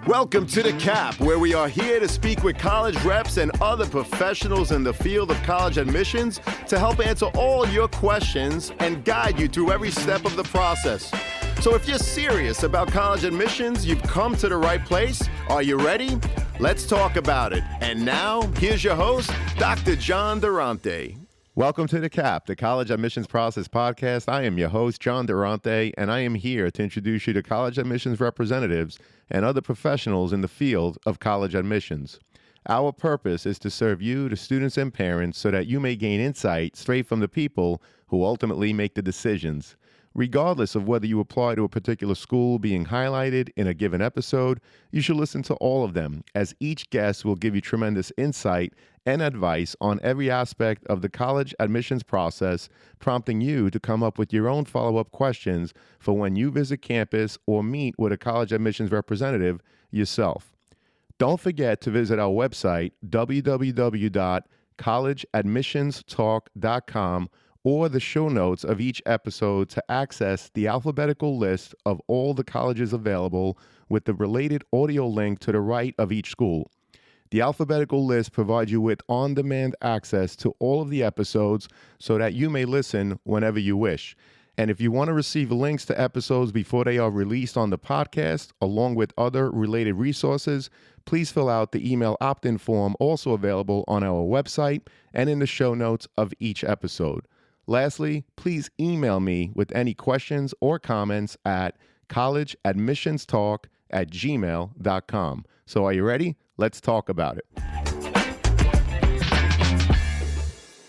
Welcome to The Cap, where we are here to speak with college reps and other professionals in the field of college admissions to help answer all your questions and guide you through every step of the process. So if you're serious about college admissions, you've come to the right place. Are you ready? Let's talk about it. And now, here's your host, Dr. John Durante. Welcome to The Cap, the College Admissions Process Podcast. I am your host, John Durante, and I am here to introduce you to college admissions representatives and other professionals in the field of college admissions. Our purpose is to serve you, the students and parents, so that you may gain insight straight from the people who ultimately make the decisions. Regardless of whether you apply to a particular school being highlighted in a given episode, you should listen to all of them, as each guest will give you tremendous insight and advice on every aspect of the college admissions process, prompting you to come up with your own follow-up questions for when you visit campus or meet with a college admissions representative yourself. Don't forget to visit our website, www.collegeadmissionstalk.com, or the show notes of each episode to access the alphabetical list of all the colleges available with the related audio link to the right of each school. The alphabetical list provides you with on-demand access to all of the episodes so that you may listen whenever you wish. And if you want to receive links to episodes before they are released on the podcast, along with other related resources, please fill out the email opt-in form also available on our website and in the show notes of each episode. Lastly, please email me with any questions or comments at collegeadmissionstalk@gmail.com. So are you ready? Let's talk about it.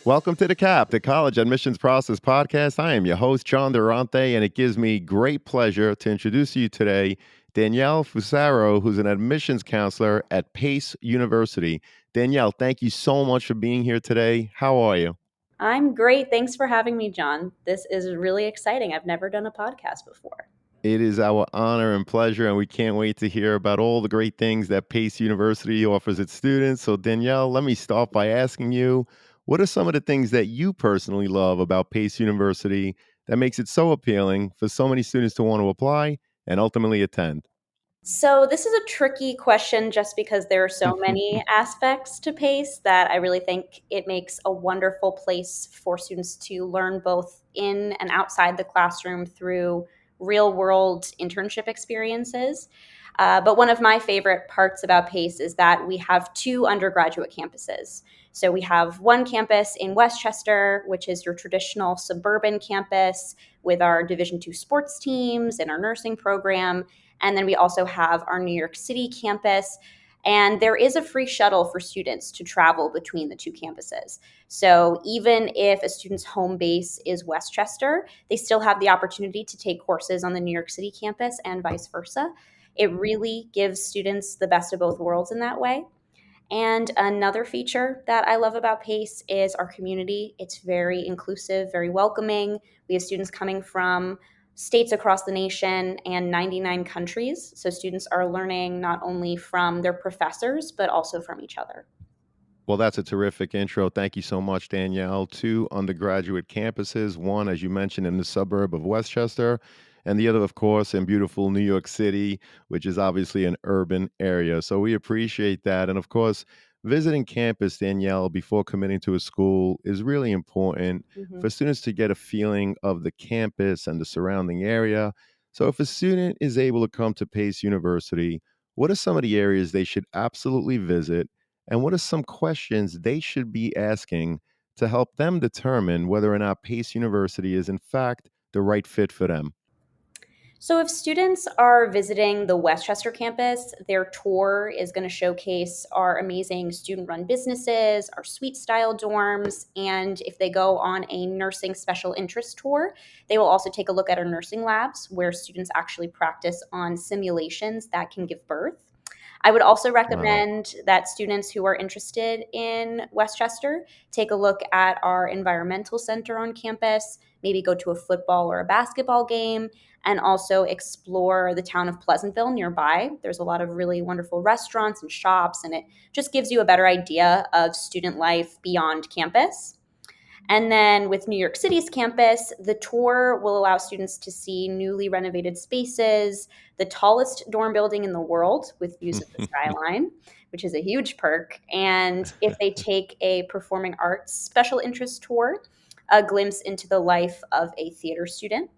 Welcome to The Cap, the College Admissions Process Podcast. I am your host, John Durante, and it gives me great pleasure to introduce you today, Danielle Fusaro, who's an admissions counselor at Pace University. Danielle, thank you so much for being here today. How are you? I'm great. Thanks for having me, John. This is really exciting. I've never done a podcast before. It is our honor and pleasure, and we can't wait to hear about all the great things that Pace University offers its students. So, Danielle, let me start by asking you, what are some of the things that you personally love about Pace University that makes it so appealing for so many students to want to apply and ultimately attend? So this is a tricky question just because there are so many aspects to PACE that I really think it makes a wonderful place for students to learn both in and outside the classroom through real-world internship experiences. But one of my favorite parts about PACE is that we have two undergraduate campuses. So we have one campus in Westchester, which is your traditional suburban campus with our Division II sports teams and our nursing program. And then we also have our New York City campus. And there is a free shuttle for students to travel between the two campuses. So even if a student's home base is Westchester, they still have the opportunity to take courses on the New York City campus and vice versa. It really gives students the best of both worlds in that way. And another feature that I love about PACE is our community. It's very inclusive, very welcoming. We have students coming from states across the nation and 99 countries. So students are learning not only from their professors, but also from each other. Well, that's a terrific intro. Thank you so much, Danielle. Two undergraduate campuses, one, as you mentioned, in the suburb of Westchester, and the other, of course, in beautiful New York City, which is obviously an urban area. So we appreciate that. And of course, visiting campus, Danielle, before committing to a school is really important for students to get a feeling of the campus and the surrounding area. So if a student is able to come to Pace University, what are some of the areas they should absolutely visit? And what are some questions they should be asking to help them determine whether or not Pace University is, in fact, the right fit for them? So if students are visiting the Westchester campus, their tour is going to showcase our amazing student-run businesses, our suite-style dorms, and if they go on a nursing special interest tour, they will also take a look at our nursing labs where students actually practice on simulations that can give birth. I would also recommend that students who are interested in Westchester take a look at our environmental center on campus, maybe go to a football or a basketball game, and also explore the town of Pleasantville nearby. There's a lot of really wonderful restaurants and shops, and it just gives you a better idea of student life beyond campus. And then with New York City's campus, the tour will allow students to see newly renovated spaces, the tallest dorm building in the world with views of the skyline, which is a huge perk. And if they take a performing arts special interest tour, a glimpse into the life of a theater student.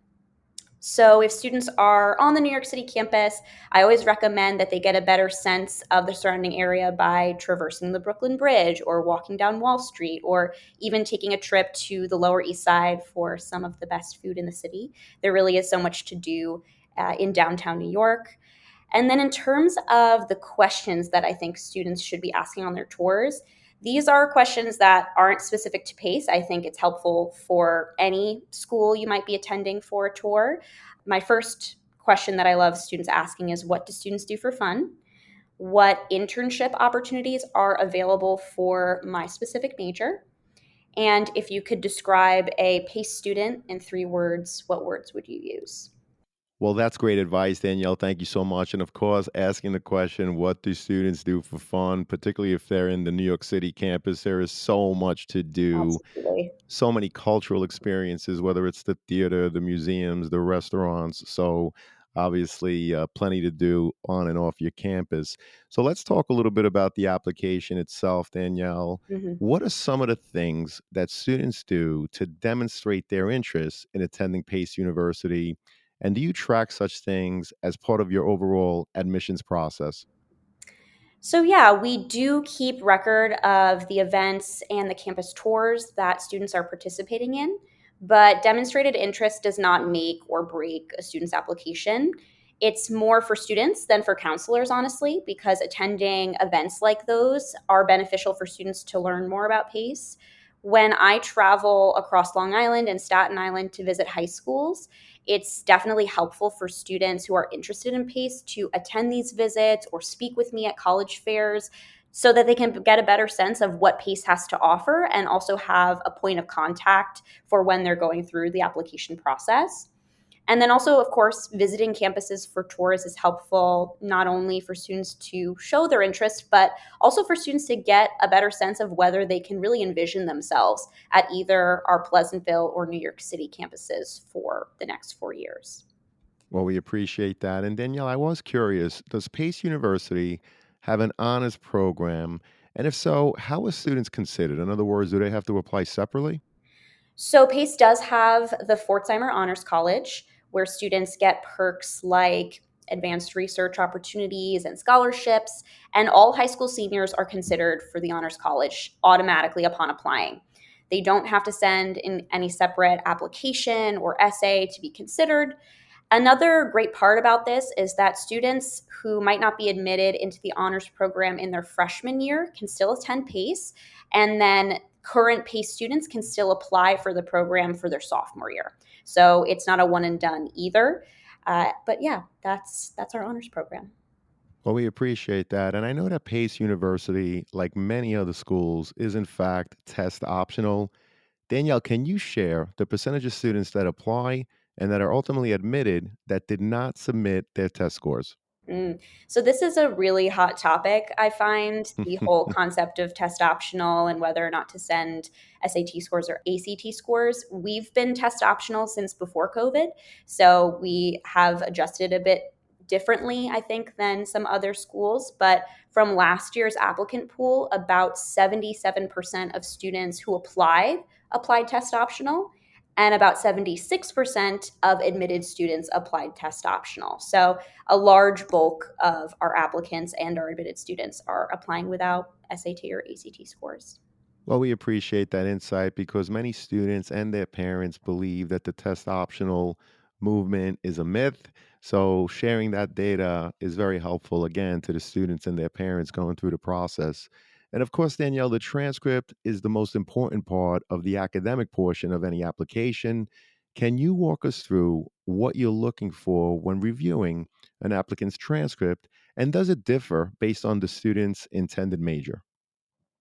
So, if students are on the New York City campus, I always recommend that they get a better sense of the surrounding area by traversing the Brooklyn Bridge or walking down Wall Street or even taking a trip to the Lower East Side for some of the best food in the city. There really is so much to do in downtown New York. And then, in terms of the questions that I think students should be asking on their tours, these are questions that aren't specific to PACE. I think it's helpful for any school you might be attending for a tour. My first question that I love students asking is, what do students do for fun? What internship opportunities are available for my specific major? And if you could describe a PACE student in 3 words, what words would you use? Well, that's great advice, Danielle. Thank you so much. And of course, asking the question, what do students do for fun, particularly if they're in the New York City campus? There is so much to do, Absolutely. so many cultural experiences, whether it's the theater, the museums, the restaurants. So, obviously, plenty to do on and off your campus. So, let's talk a little bit about the application itself, Danielle. Mhm. What are some of the things that students do to demonstrate their interest in attending Pace University? And do you track such things as part of your overall admissions process? So, yeah, we do keep record of the events and the campus tours that students are participating in, but demonstrated interest does not make or break a student's application. It's more for students than for counselors, honestly, because attending events like those are beneficial for students to learn more about PACE. When I travel across Long Island and Staten Island to visit high schools, it's definitely helpful for students who are interested in PACE to attend these visits or speak with me at college fairs so that they can get a better sense of what PACE has to offer and also have a point of contact for when they're going through the application process. And then also, of course, visiting campuses for tours is helpful not only for students to show their interest, but also for students to get a better sense of whether they can really envision themselves at either our Pleasantville or New York City campuses for the next 4 years. Well, we appreciate that. And Danielle, I was curious, does Pace University have an honors program? And if so, how are students considered? In other words, do they have to apply separately? So PACE does have the Pforzheimer Honors College, where students get perks like advanced research opportunities and scholarships, and all high school seniors are considered for the Honors College automatically upon applying. They don't have to send in any separate application or essay to be considered. Another great part about this is that students who might not be admitted into the honors program in their freshman year can still attend PACE, and then current PACE students can still apply for the program for their sophomore year. So it's not a one and done either. But yeah, that's our honors program. Well, we appreciate that. And I know that Pace University, like many other schools, is in fact test optional. Danielle, can you share the percentage of students that apply and that are ultimately admitted that did not submit their test scores? Mm. So this is a really hot topic. I find the whole concept of test optional and whether or not to send SAT scores or ACT scores. We've been test optional since before COVID, so we have adjusted a bit differently, I think, than some other schools. But from last year's applicant pool, about 77% of students who applied test optional, and about 76% of admitted students applied test optional. So a large bulk of our applicants and our admitted students are applying without SAT or ACT scores. Well, we appreciate that insight because many students and their parents believe that the test optional movement is a myth. So, sharing that data is very helpful again to the students and their parents going through the process. And of course, Danielle, the transcript is the most important part of the academic portion of any application. Can you walk us through what you're looking for when reviewing an applicant's transcript? And does it differ based on the student's intended major?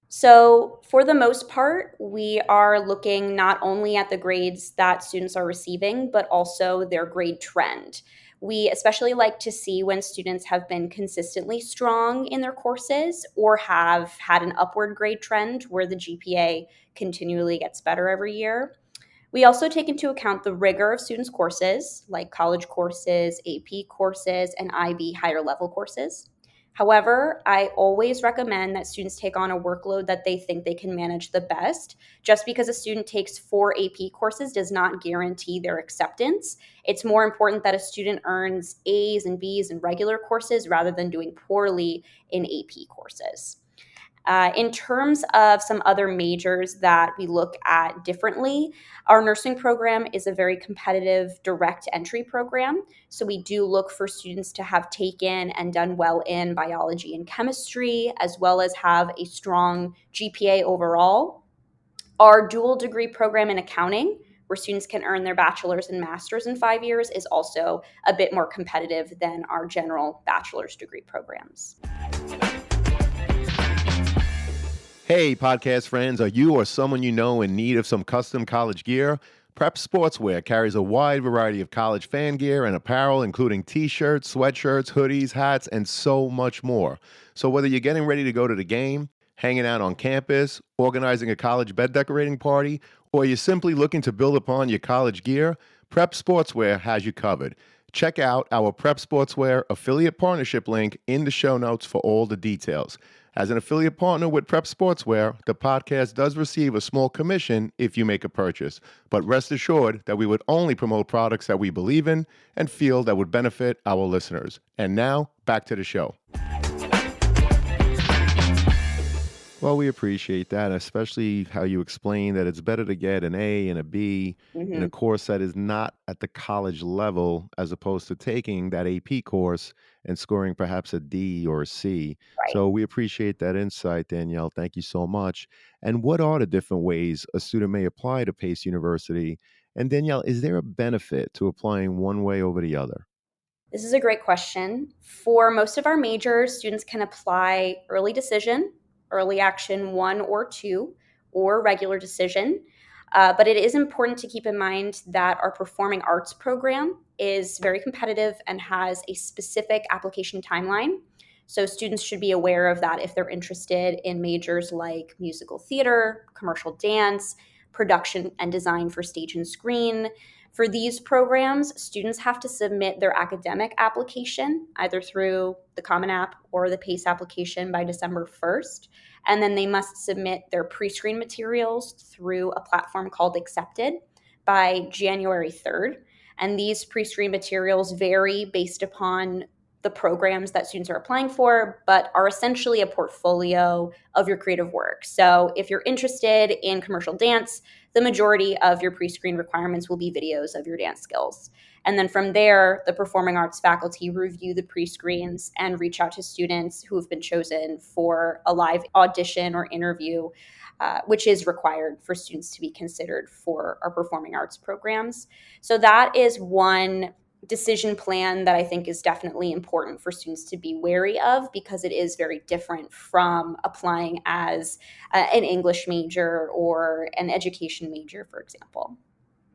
So, for the most part, we are looking not only at the grades that students are receiving, but also their grade trend. We especially like to see when students have been consistently strong in their courses or have had an upward grade trend where the GPA continually gets better every year. We also take into account the rigor of students' courses, like college courses, AP courses, and IB higher level courses. However, I always recommend that students take on a workload that they think they can manage the best. Just because a student takes 4 AP courses does not guarantee their acceptance. It's more important that a student earns A's and B's in regular courses rather than doing poorly in AP courses. In terms of some other majors that we look at differently, our nursing program is a very competitive direct entry program. So we do look for students to have taken and done well in biology and chemistry, as well as have a strong GPA overall. Our dual degree program in accounting, where students can earn their bachelor's and master's in 5 years, is also a bit more competitive than our general bachelor's degree programs. Hey, podcast friends, are you or someone you know in need of some custom college gear? Prep Sportswear carries a wide variety of college fan gear and apparel, including t-shirts, sweatshirts, hoodies, hats, and so much more. So whether you're getting ready to go to the game, hanging out on campus, organizing a college bed decorating party, or you're simply looking to build upon your college gear, Prep Sportswear has you covered. Check out our Prep Sportswear affiliate partnership link in the show notes for all the details. As an affiliate partner with Prep Sportswear, the podcast does receive a small commission if you make a purchase. But rest assured that we would only promote products that we believe in and feel that would benefit our listeners. And now, back to the show. Well, we appreciate that, especially how you explain that it's better to get an A and a B in a Mhm. course that is not at the college level as opposed to taking that AP course and scoring perhaps a D or a C. Right. So we appreciate that insight, Danielle. Thank you so much. And what are the different ways a student may apply to Pace University? And Danielle, is there a benefit to applying one way over the other? This is a great question. For most of our majors, students can apply early decision, early action one or two, or regular decision. But it is important to keep in mind that our performing arts program is very competitive and has a specific application timeline. So students should be aware of that if they're interested in majors like musical theater, commercial dance, production and design for stage and screen. For these programs, students have to submit their academic application either through the Common App or the PACE application by December 1st. And then they must submit their pre-screen materials through a platform called Accepted by January 3rd. And these pre-screen materials vary based upon the programs that students are applying for, but are essentially a portfolio of your creative work. So if you're interested in commercial dance, the majority of your pre-screen requirements will be videos of your dance skills. And then from there, the performing arts faculty review the pre-screens and reach out to students who have been chosen for a live audition or interview, which is required for students to be considered for our performing arts programs. So that is one decision plan that I think is definitely important for students to be wary of because it is very different from applying as an English major or an education major, for example.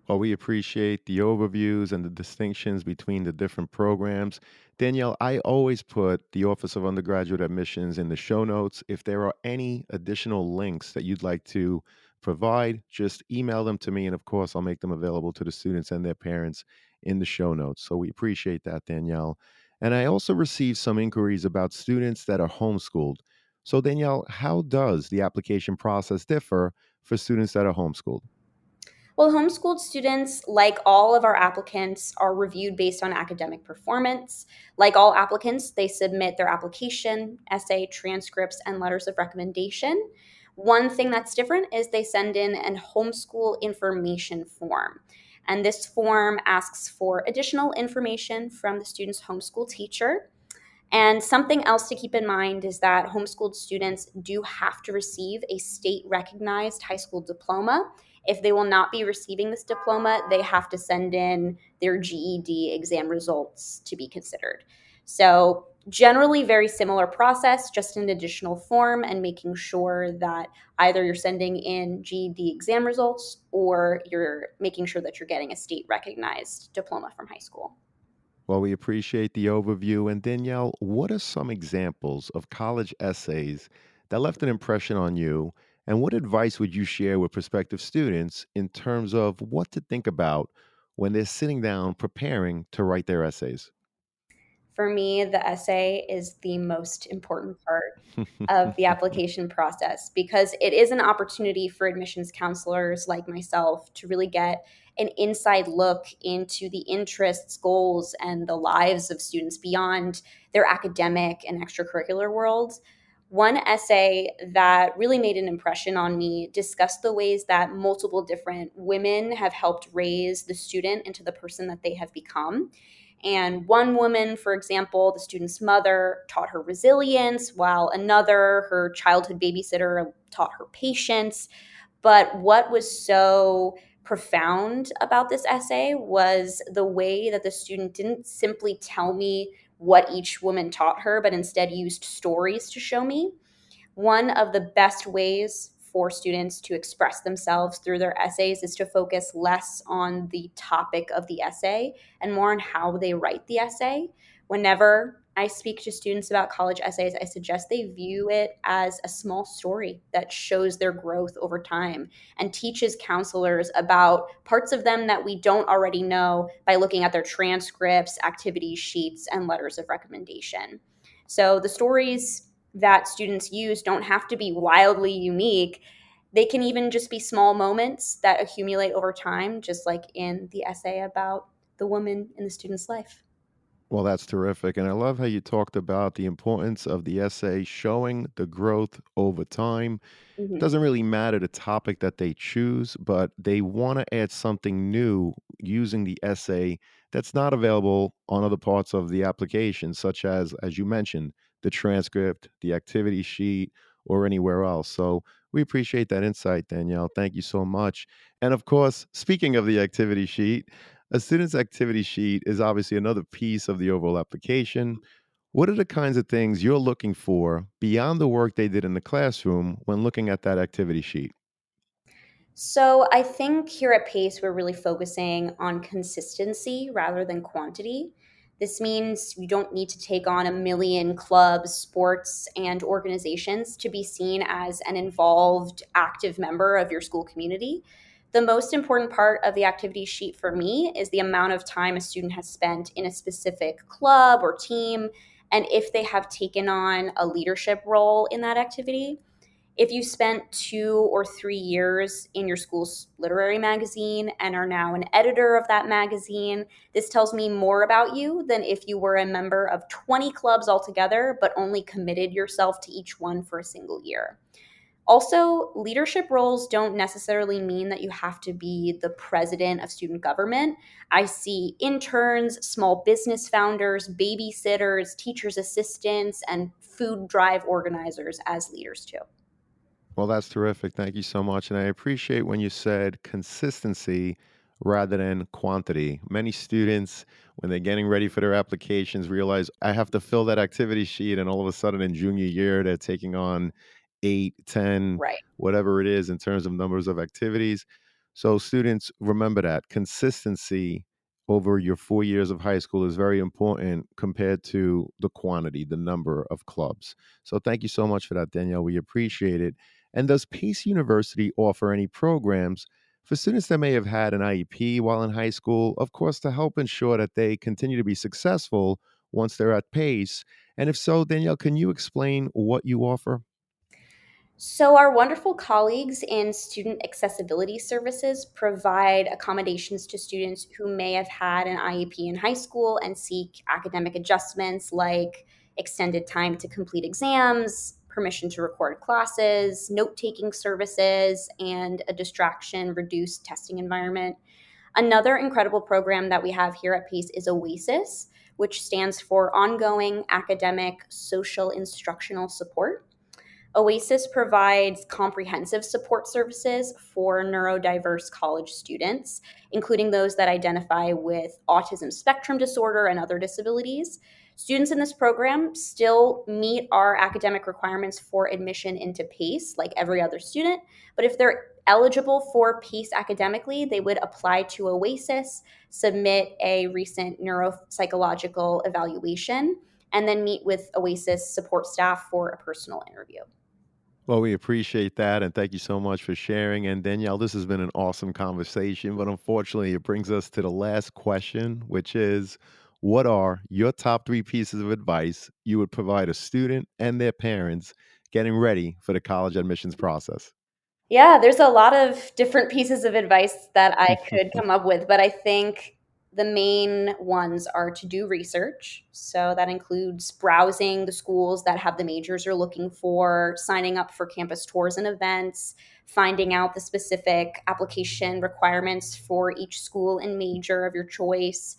Well, we appreciate the overviews and the distinctions between the different programs. Danielle, I always put the Office of Undergraduate Admissions in the show notes. If there are any additional links that you'd like to provide, just email them to me. And of course, I'll make them available to the students and their parents in the show notes. So we appreciate that, Danielle. And I also received some inquiries about students that are homeschooled. So, Danielle, how does the application process differ for students that are homeschooled? Well, homeschooled students, like all of our applicants, are reviewed based on academic performance. Like all applicants, they submit their application, essay, transcripts, and letters of recommendation. One thing that's different is they send in an homeschool information form. And this form asks for additional information from the student's homeschool teacher. And something else to keep in mind is that homeschooled students do have to receive a state recognized high school diploma. If they will not be receiving this diploma, they have to send in their GED exam results to be considered. So, generally, very similar process, just an additional form and making sure that either you're sending in GED exam results or you're making sure that you're getting a state recognized diploma from high school. Well, we appreciate the overview. And Danielle, what are some examples of college essays that left an impression on you? And what advice would you share with prospective students in terms of what to think about when they're sitting down preparing to write their essays? For me, the essay is the most important part of the application process because it is an opportunity for admissions counselors like myself to really get an inside look into the interests, goals, and the lives of students beyond their academic and extracurricular worlds. One essay that really made an impression on me discussed the ways that multiple different women have helped raise the student into the person that they have become. And one woman, for example, the student's mother, taught her resilience, while another, her childhood babysitter, taught her patience. But what was so profound about this essay was the way that the student didn't simply tell me what each woman taught her, but instead used stories to show me. One of the best ways for students to express themselves through their essays is to focus less on the topic of the essay and more on how they write the essay. Whenever I speak to students about college essays, I suggest they view it as a small story that shows their growth over time and teaches counselors about parts of them that we don't already know by looking at their transcripts, activity sheets, and letters of recommendation. So the stories that students use don't have to be wildly unique. They can even just be small moments that accumulate over time, just like in the essay about the woman in the student's life. Well, that's terrific. And I love how you talked about the importance of the essay showing the growth over time. Mhm. Doesn't really matter the topic that they choose, but they want to add something new using the essay that's not available on other parts of the application, such as you mentioned, the transcript, the activity sheet, or anywhere else. So we appreciate that insight, Danielle. Thank you so much. And of course, speaking of the activity sheet, a student's activity sheet is obviously another piece of the overall application. What are the kinds of things you're looking for beyond the work they did in the classroom when looking at that activity sheet? So I think here at Pace, we're really focusing on consistency rather than quantity. This means you don't need to take on a million clubs, sports, and organizations to be seen as an involved, active member of your school community. The most important part of the activity sheet for me is the amount of time a student has spent in a specific club or team, and if they have taken on a leadership role in that activity. If you spent 2 or 3 years in your school's literary magazine and are now an editor of that magazine, this tells me more about you than if you were a member of 20 clubs altogether, but only committed yourself to each one for a single year. Also, leadership roles don't necessarily mean that you have to be the president of student government. I see interns, small business founders, babysitters, teachers' assistants, and food drive organizers as leaders too. Well, that's terrific. Thank you so much. And I appreciate when you said consistency rather than quantity. Many students, when they're getting ready for their applications, realize I have to fill that activity sheet. And all of a sudden in junior year, they're taking on 8, 10, Right. whatever it is in terms of numbers of activities. So, students, remember that consistency over your 4 years of high school is very important compared to the quantity, the number of clubs. So, thank you so much for that, Danielle. We appreciate it. And does Pace University offer any programs for students that may have had an IEP while in high school, of course, to help ensure that they continue to be successful once they're at Pace? And if so, Danielle, can you explain what you offer? So, our wonderful colleagues in student accessibility services provide accommodations to students who may have had an IEP in high school and seek academic adjustments like extended time to complete exams, permission to record classes, note taking services, and a distraction reduced testing environment. Another incredible program that we have here at PACE is OASIS, which stands for Ongoing Academic Social Instructional Support. OASIS provides comprehensive support services for neurodiverse college students, including those that identify with autism spectrum disorder and other disabilities. Students in this program still meet our academic requirements for admission into PACE, like every other student. But if they're eligible for PACE academically, they would apply to OASIS, submit a recent neuropsychological evaluation, and then meet with OASIS support staff for a personal interview. Well, we appreciate that. And thank you so much for sharing. And Danielle, this has been an awesome conversation. But unfortunately, it brings us to the last question, which is what are your top three pieces of advice you would provide a student and their parents getting ready for the college admissions process? Yeah, there's a lot of different pieces of advice that I could come up with, but I think the main ones are to do research. So that includes browsing the schools that have the majors you're looking for, signing up for campus tours and events, finding out the specific application requirements for each school and major of your choice.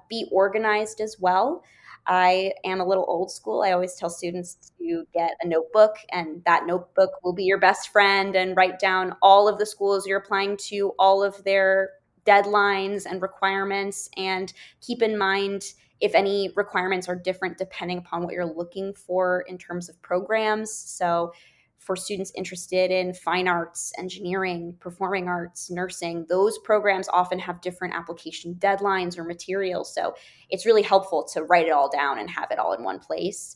Be organized as well. I am a little old school. I always tell students to get a notebook, and that notebook will be your best friend, and write down all of the schools you're applying to, all of their deadlines and requirements, and keep in mind if any requirements are different depending upon what you're looking for in terms of programs. So, for students interested in fine arts, engineering, performing arts, nursing, those programs often have different application deadlines or materials. So, it's really helpful to write it all down and have it all in one place.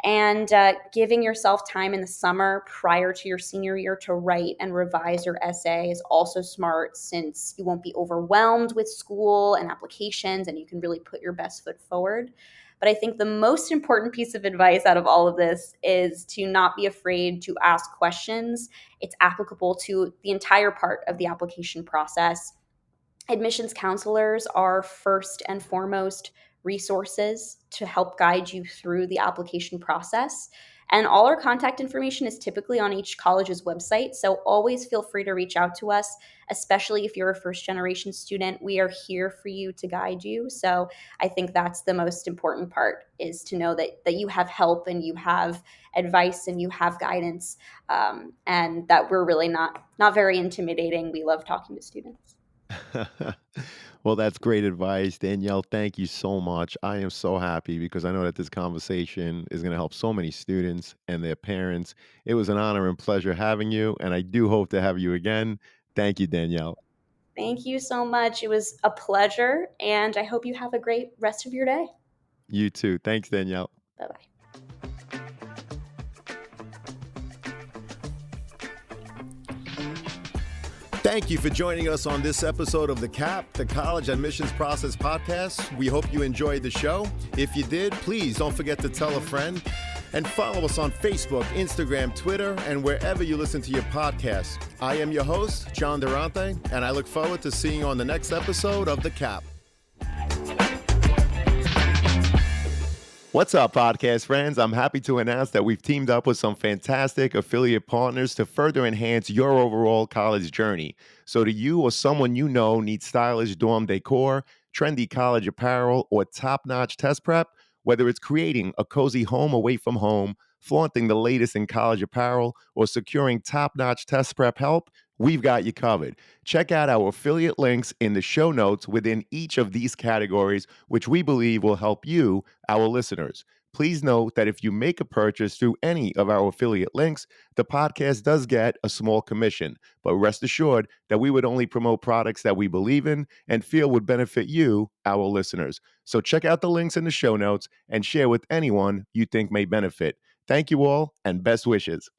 And giving yourself time in the summer prior to your senior year to write and revise your essay is also smart, since you won't be overwhelmed with school and applications and you can really put your best foot forward. But I think the most important piece of advice out of all of this is to not be afraid to ask questions. It's applicable to the entire part of the application process. Admissions counselors are first and foremost resources to help guide you through the application process. And all our contact information is typically on each college's website. So always feel free to reach out to us, especially if you're a first generation student. We are here for you to guide you. So I think that's the most important part, is to know that you have help and you have advice and you have guidance, and that we're really not very intimidating. We love talking to students. Well, that's great advice. Danielle, thank you so much. I am so happy because I know that this conversation is going to help so many students and their parents. It was an honor and pleasure having you, and I do hope to have you again. Thank you, Danielle. Thank you so much. It was a pleasure, and I hope you have a great rest of your day. You too. Thanks, Danielle. Bye bye. Thank you for joining us on this episode of The CAP, the College Admissions Process Podcast. We hope you enjoyed the show. If you did, please don't forget to tell a friend and follow us on Facebook, Instagram, Twitter, and wherever you listen to your podcast. I am your host, John Durante, and I look forward to seeing you on the next episode of The CAP. What's up, podcast friends? I'm happy to announce that we've teamed up with some fantastic affiliate partners to further enhance your overall college journey. So do you or someone you know needs stylish dorm decor, trendy college apparel, or top-notch test prep? Whether it's creating a cozy home away from home, flaunting the latest in college apparel, or securing top-notch test prep help, we've got you covered. Check out our affiliate links in the show notes within each of these categories, which we believe will help you, our listeners. Please note that if you make a purchase through any of our affiliate links, the podcast does get a small commission. But rest assured that we would only promote products that we believe in and feel would benefit you, our listeners. So check out the links in the show notes and share with anyone you think may benefit. Thank you all, and best wishes.